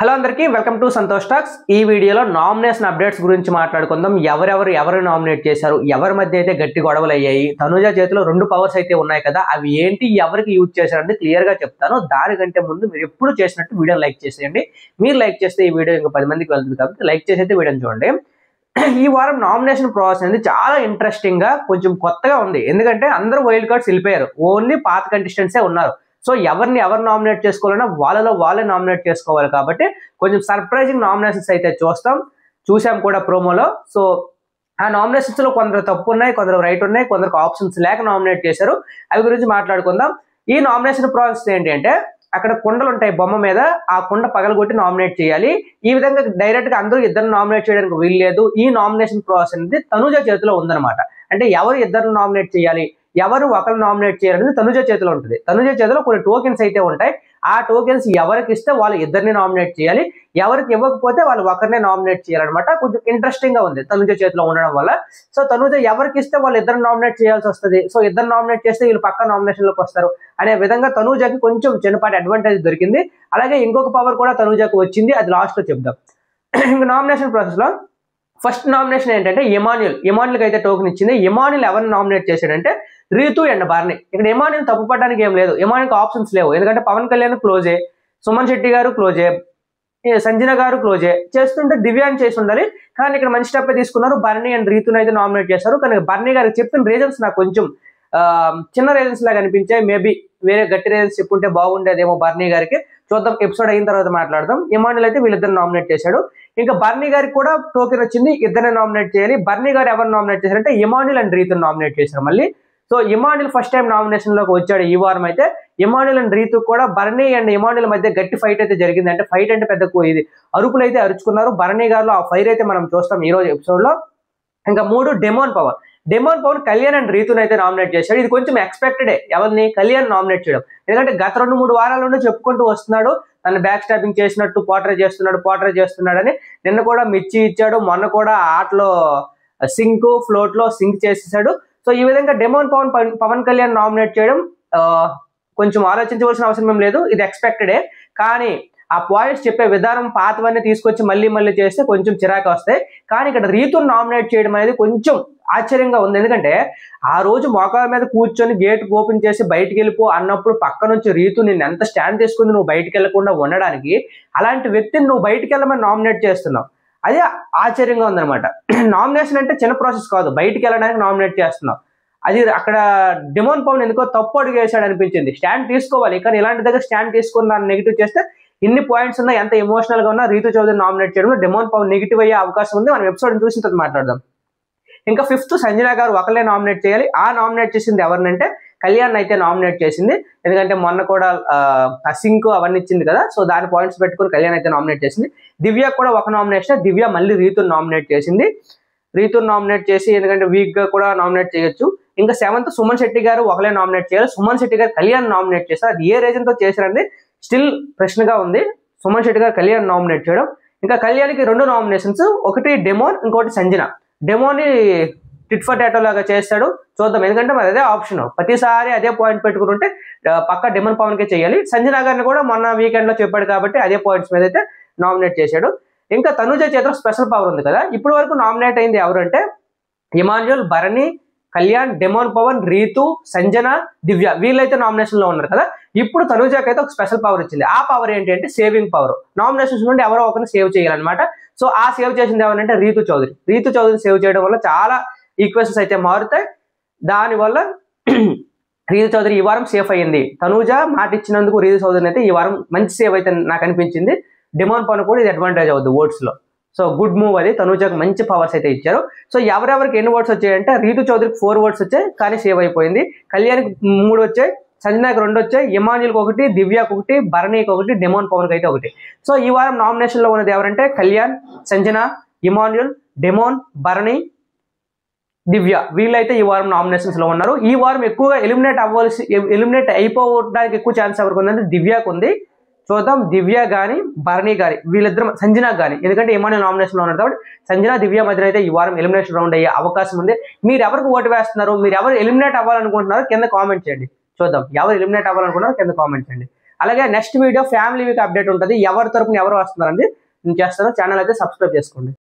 Hello అందరికీ welcome to Santosh talks. ఈ వీడియోలో నామినేషన్ అప్డేట్స్ గురించి మాట్లాడుకుందాం. ఎవరు నామినేట్ చేశారు, ఎవరి మధ్య అయితే గట్టి గొడవలు అయ్యాయి, తనుజ చేతిలో 2 పవర్స్ అయితే ఉన్నాయి కదా, అవి ఏంటి, ఎవరికి యూజ్ చేశారంటే క్లియర్ గా చెప్తాను. దానికంటే ముందు మీరు ఎప్పుడు చేసినట్టు వీడియో లైక్ చేసేయండి. మీరు లైక్ చేస్తే ఈ వీడియో ఇంకా 10 మందికి వెళ్తుంది కాబట్టి లైక్ చేసి అయితే వీడియోని చూడండి. ఈ వారం నామినేషన్ ప్రాసెస్ అనేది చాలా ఇంట్రెస్టింగ్ గా కొంచెం కొత్తగా ఉంది. ఎందుకంటే అందరూ వైల్డ్ కార్డ్స్ వెళ్ళిపోయారు, ఓన్లీ పాత కంటెస్టెంట్సే ఉన్నారు. సో ఎవరు నామినేట్ చేసుకోవాలన్నా వాళ్ళే నామినేట్ చేసుకోవాలి కాబట్టి కొంచెం సర్ప్రైజింగ్ నామినేషన్స్ అయితే చూసాం కూడా ప్రోమోలో. సో ఆ నామినేషన్స్ లో కొందరు తప్పు ఉన్నాయి, కొందరు రైట్ ఉన్నాయి, కొందరికి ఆప్షన్స్ లేక నామినేట్ చేశారు. అవి గురించి మాట్లాడుకుందాం. ఈ నామినేషన్ ప్రాసెస్ ఏంటి అంటే, అక్కడ కుండలు ఉంటాయి బొమ్మ మీద, ఆ కుండ పగలగొట్టి నామినేట్ చేయాలి. ఈ విధంగా డైరెక్ట్ గా అందరూ ఇద్దరు నామినేట్ చేయడానికి వీల్లేదు. ఈ నామినేషన్ ప్రాసెస్ అనేది తనుజ చేతిలో ఉందన్నమాట. అంటే ఎవరు ఇద్దరు నామినేట్ చేయాలి, ఎవరు ఒకరు నామినేట్ చేయాలనేది తనుజ చేతిలో ఉంటుంది. తనుజ చేతిలో కొన్ని టోకెన్స్ అయితే ఉంటాయి. ఆ టోకెన్స్ ఎవరికి ఇస్తే వాళ్ళు ఇద్దరిని నామినేట్ చేయాలి, ఎవరికి ఇవ్వకపోతే వాళ్ళు ఒకరినే నామినేట్ చేయాలన్నమాట. కొంచెం ఇంట్రెస్టింగ్ గా ఉంది తనుజ చేతిలో ఉండడం వల్ల. సో తనుజ ఎవరికి ఇస్తే వాళ్ళు ఇద్దరు నామినేట్ చేయాల్సి వస్తుంది. సో ఇద్దరు నామినేట్ చేస్తే వీళ్ళు పక్క నామినేషన్ లోకి వస్తారు అనే విధంగా తనుజకి కొంచెం చిన్నపాటి అడ్వాంటేజ్ దొరికింది. అలాగే ఇంకొక పవర్ కూడా తనుజకు వచ్చింది, అది లాస్ట్ లో చెప్దాం. ఇంకా నామినేషన్ ప్రాసెస్ లో ఫస్ట్ నామినేషన్ ఏంటంటే ఇమాన్యుల్కి అయితే టోకెన్ ఇచ్చింది. ఇమాన్యుల్ ఎవరిని నామినేట్ చేశాడంటే రీతు అండ్ బర్నీ. ఇక్కడ ఇమాన్యుల్ తప్పు పడడానికి ఏం లేదు, ఇమాన్యుల్కి ఆప్షన్స్ లేవు. ఎందుకంటే పవన్ కళ్యాణ్ క్లోజే, సుమన్ శెట్టి గారు క్లోజే, సంజన గారు క్లోజే, చేస్తుంటే దివ్యాన్ని చేసి ఉండాలి. కానీ ఇక్కడ మంచి స్టెప్ తీసుకున్నారు, బర్నీ అండ్ రీతుని అయితే నామినేట్ చేశారు. కానీ బర్నీ గారికి చెప్పిన రీజన్స్ నాకు కొంచెం చిన్న రీజన్స్ లాగా అనిపించాయి. మేబీ వేరే గట్టి రీజన్స్ చెప్పుంటే బాగుండేదేమో బర్నీ గారికి. చూద్దాం, ఎపిసోడ్ అయిన తర్వాత మాట్లాడదాం. ఇమాన్యుల్ అయితే వీళ్ళిద్దరు నామినేట్ చేశాడు. ఇంకా బర్నీ గారికి కూడా టోకెన్ వచ్చింది, ఇద్దరిని నామినేట్ చేయాలి. బర్నీ గారు ఎవరు నామినేట్ చేశారంటే ఇమాన్యుల్ అండ్ రీతుని నామినేట్ చేశారు మళ్ళీ. So Emmanuel first time nomination లోకి వచ్చాడు ఈ వారం. అయితే ఇమాన్యుల్ అండ్ రీతు కూడా బర్నీ అండ్ ఇమాన్యుల్ మధ్య గట్టి ఫైట్ అయితే జరిగింది. అంటే ఫైట్ అంటే పెద్ద ఇది అరుపులు అయితే అరుచుకున్నారు. బర్నీ గారిలో ఆ ఫైర్ అయితే మనం చూస్తాం ఈ రోజు ఎపిసోడ్ లో. ఇంకా 3 డెమోన్ పవర్ కళ్యాణ్ అండ్ రీతుని అయితే నామినేట్ చేశాడు. ఇది కొంచెం ఎక్స్పెక్టెడే, ఎవరిని, కళ్యాణ్ నామినేట్ చేయడం. ఎందుకంటే గత 2-3 వారాల నుండి చెప్పుకుంటూ వస్తున్నాడు తను బ్యాక్ స్టాపింగ్ చేసినట్టు, పోర్ట్రే చేస్తున్నాడు అని. నిన్న కూడా మిర్చి ఇచ్చాడు, మొన్న కూడా ఆటలో ఫ్లోట్ లో సింక్ చేసేసాడు. సో ఈ విధంగా డెమోన్ పవన్ కళ్యాణ్ నామినేట్ చేయడం కొంచెం ఆలోచించవలసిన అవసరం ఏం లేదు, ఇది ఎక్స్పెక్టెడే. కానీ ఆ పాయింట్స్ చెప్పే విధానం పాతవన్నీ తీసుకొచ్చి మళ్ళీ చేస్తే కొంచెం చిరాకు వస్తాయి. కానీ ఇక్కడ రీతుని నామినేట్ చేయడం అనేది కొంచెం ఆశ్చర్యంగా ఉంది. ఎందుకంటే ఆ రోజు మోకాల మీద కూర్చొని గేట్ ఓపెన్ చేసి బయటికి వెళ్ళిపో అన్నప్పుడు పక్క నుంచి రీతు నిన్ను ఎంత స్టాండ్ తీసుకుంది నువ్వు బయటికి వెళ్లకుండా ఉండడానికి, అలాంటి వ్యక్తిని నువ్వు బయటికి వెళ్ళమని నామినేట్ చేస్తున్నావు. అదే ఆశ్చర్యంగా ఉందన్నమాట. నామినేషన్ అంటే చిన్న ప్రాసెస్ కాదు, బయటికి వెళ్ళడానికి నామినేట్ చేస్తున్నావు. అది అక్కడ డెమోన్ పవన్ ఎందుకో తప్పు అడుగు వేసాడు అనిపించింది. స్టాండ్ తీసుకోవాలి, కానీ ఇలాంటి దగ్గర స్టాండ్ తీసుకుని దాన్ని నెగిటివ్ చేస్తే ఇన్ని పాయింట్స్ ఉన్నా, ఎంత ఎమోషనల్ గా ఉన్నా రీతు చౌదరి నామినేట్ చేయడంలో డెమోన్ పవన్ నెగిటివ్ అయ్యే అవకాశం ఉంది. మనం ఎపిసోడ్ చూసిన తర్వాత మాట్లాడదాం. ఇంకా 5th సంజన గారు ఒకళ్ళే నామినేట్ చేయాలి. ఆ నామినేట్ చేసింది ఎవరినంటే కళ్యాణ్ అయితే నామినేట్ చేసింది. ఎందుకంటే మొన్న కూడా సింక్ అవన్నీ ఇచ్చింది కదా, సో దాని పాయింట్స్ పెట్టుకుని కళ్యాణ్ అయితే నామినేట్ చేసింది. దివ్య కూడా ఒక నామినేషన్, దివ్య మళ్ళీ రీతుని నామినేట్ చేసింది. ఎందుకంటే వీక్ గా కూడా నామినేట్ చేయొచ్చు. ఇంకా 7th సుమన్ శెట్టి గారు ఒకలే నామినేట్ చేయాలి. సుమన్ శెట్టి గారు కళ్యాణ్ నామినేట్ చేస్తారు. అది ఏ రీజన్ తో చేశారండి స్టిల్ ప్రశ్నగా ఉంది. సుమన్ శెట్టి గారు కళ్యాణ్ నామినేట్ చేయడం. ఇంకా కళ్యాణ్కి 2 నామినేషన్స్, ఒకటి డెమోన్, ఇంకోటి సంజన. డెమోని టిట్ ఫర్ టాటో లాగా చేస్తాడు, చూద్దాం. ఎందుకంటే మరి అదే ఆప్షన్, ప్రతిసారి అదే పాయింట్ పెట్టుకుంటుంటే పక్క డెమోన్ పవన్ కే చేయాలి. సంజన గారిని కూడా మొన్న వీకెండ్ లో చెప్పాడు కాబట్టి అదే పాయింట్స్ మీద అయితే నామినేట్ చేశాడు. ఇంకా తనుజ చేతిలో స్పెషల్ పవర్ ఉంది కదా. ఇప్పటి వరకు నామినేట్ అయింది ఎవరు అంటే ఇమాన్యుల్, బర్నీ, కళ్యాణ్, డెమోన్ పవన్, రీతు, సంజన, దివ్య, వీళ్ళైతే నామినేషన్ లో ఉన్నారు కదా. ఇప్పుడు తనుజకి అయితే ఒక స్పెషల్ పవర్ ఇచ్చింది. ఆ పవర్ ఏంటి అంటే సేవింగ్ పవర్. నామినేషన్స్ నుండి ఎవరో ఒకరిని సేవ్ చేయాలన్నమాట. సో ఆ సేవ్ చేసింది ఎవరంటే రీతు చౌదరి సేవ్ చేయడం వల్ల చాలా ఈక్వేషన్స్ అయితే మారుతాయి. దానివల్ల రీతు చౌదరి ఈ వారం సేఫ్ అయ్యింది. తనుజ మాట ఇచ్చినందుకు రీతు చౌదరిని అయితే ఈ వారం మంచి సేవ్ అయితే నాకు అనిపించింది. డెమోన్ పవన్ కూడా ఇది అడ్వాంటేజ్ అవుతుంది ఓట్స్ లో. సో గుడ్ మూవ్ అది, తనుజకు మంచి పవర్స్ అయితే ఇచ్చారు. సో ఎవరెవరికి ఎన్ని ఓట్స్ వచ్చాయంటే రీతు చౌదరికి 4 ఓట్స్ వచ్చాయి కానీ సేవ్ అయిపోయింది. కళ్యాణ్కి 3 వచ్చాయి, సంజనాకి 2 వచ్చాయి, ఇమాన్యుల్కి 1, దివ్యకి 1, బర్నీకి 1, డెమోన్ పవన్కి అయితే 1. సో ఈ వారం నామినేషన్ లో ఉన్నది ఎవరంటే కళ్యాణ్, సంజన, ఇమాన్యుల్, డెమోన్, బర్నీ, దివ్య, వీళ్ళైతే ఈ వారం నామినేషన్స్ లో ఉన్నారు. ఈ వారం ఎక్కువగా ఎలిమినేట్ అయిపోవడానికి ఎక్కువ ఛాన్స్ ఎవరికి ఉందంటే దివ్యకు ఉంది. చూద్దాం, దివ్య గాని బర్నీ గాని వీళ్ళిద్దరు, సంజనా గాని, ఎందుకంటే ఇమాన్యుల్ నామినేషన్ లో ఉన్నారు కాబట్టి సంజన దివ్య మధ్య అయితే ఈ వారం ఎలిమినేషన్ రౌండ్ అయ్యే అవకాశం ఉంది. మీరు ఎవరికి ఓటు వేస్తున్నారు, మీరు ఎవరు ఎలిమినేట్ అవ్వాలనుకుంటున్నారో కింద కామెంట్ చేయండి. చూద్దాం ఎవరు ఎలిమినేట్ అవ్వాలనుకున్నారో కింద కామెంట్ చేయండి. అలాగే next video family week update ఉంటుంది, ఎవరి తరపున ఎవరు వస్తున్నారండి నేను చేస్తాను. ఛానల్ అయితే సబ్స్క్రైబ్ చేసుకోండి.